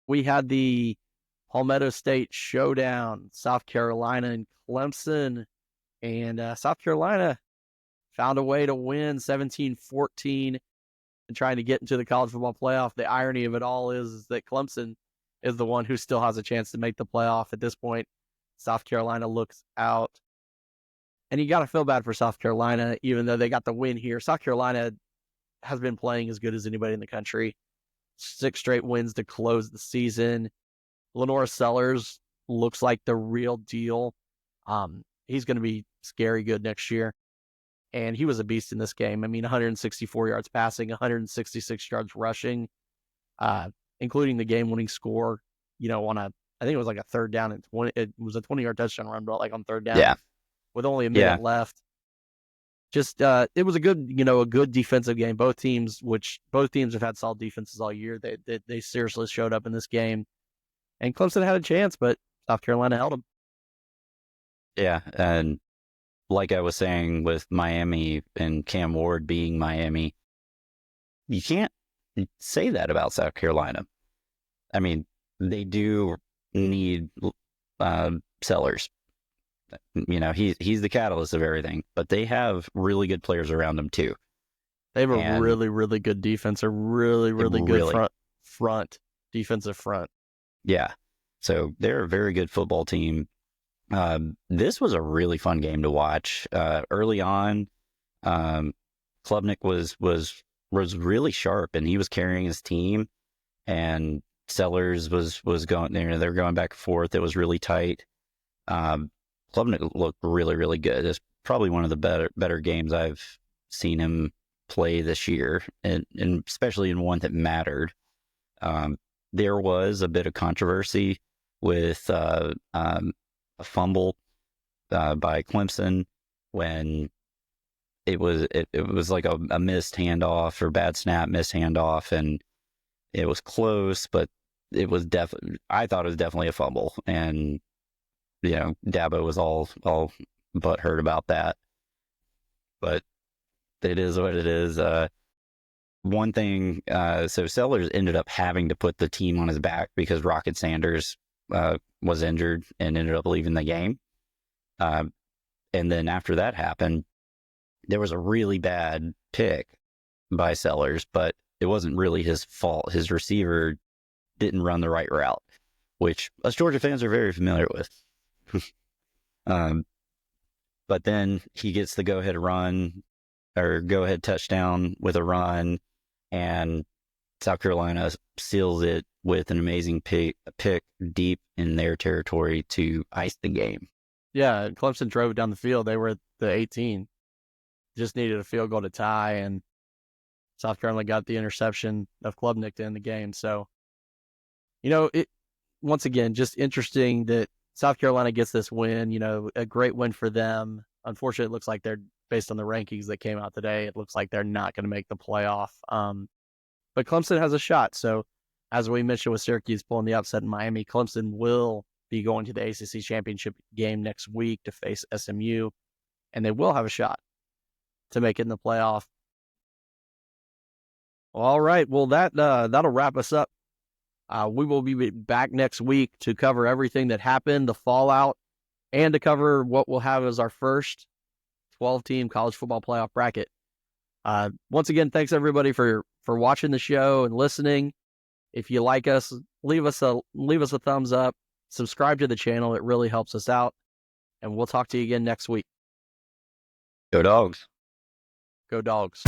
we had the Palmetto State showdown, South Carolina and Clemson. And South Carolina found a way to win 17-14 and trying to get into the college football playoff. The irony of it all is that Clemson is the one who still has a chance to make the playoff at this point. South Carolina looks out. And you got to feel bad for South Carolina, even though they got the win here. South Carolina has been playing as good as anybody in the country. 6 straight wins to close the season. Lenora Sellers looks like the real deal. He's going to be scary good next year. And he was a beast in this game. I mean, 164 yards passing, 166 yards rushing, including the game-winning score, on I think it was like a third down and 20. It was a 20-yard touchdown run, but like on third down with only a minute left. Just it was a good defensive game. Both teams have had solid defenses all year. They seriously showed up in this game, and Clemson had a chance, but South Carolina held them. Yeah, and like I was saying with Miami and Cam Ward being Miami, you can't say that about South Carolina. I mean, they do need Sellers. He's the catalyst of everything, but they have really good players around them too. They have a really, really good defense, a really, really good defensive front. Yeah. So they're a very good football team. This was a really fun game to watch. Early on, Klubnik was really sharp, and he was carrying his team, and Sellers was going there. They're going back and forth. It was really tight. Klubnik looked really, really good. It's probably one of the better games I've seen him play this year, and especially in one that mattered. There was a bit of controversy with a fumble by Clemson when it was like a missed handoff or bad snap, missed handoff, and it was close, but it was I thought it was definitely a fumble, and Dabo was all butthurt about that, but it is what it is. One thing, so Sellers ended up having to put the team on his back because Rocket Sanders was injured and ended up leaving the game. And then after that happened, there was a really bad pick by Sellers, but it wasn't really his fault. His receiver didn't run the right route, which us Georgia fans are very familiar with. But then he gets the go-ahead touchdown with a run, and South Carolina seals it with an amazing pick deep in their territory to ice the game. Yeah, Clemson drove down the field. They were at the 18. Just needed a field goal to tie, and South Carolina got the interception of Klubnik to end the game. So, it once again, just interesting that South Carolina gets this win, a great win for them. Unfortunately, it looks like they're, based on the rankings that came out today, it looks like they're not going to make the playoff. But Clemson has a shot. So, as we mentioned with Syracuse pulling the upset in Miami, Clemson will be going to the ACC championship game next week to face SMU, and they will have a shot to make it in the playoff. All right. Well, that'll wrap us up. We will be back next week to cover everything that happened, the fallout, and to cover what we'll have as our first 12-team college football playoff bracket. Once again, thanks everybody for watching the show and listening. If you like us, leave us a thumbs up, subscribe to the channel. It really helps us out. And we'll talk to you again next week. Go Dogs. Go Dogs.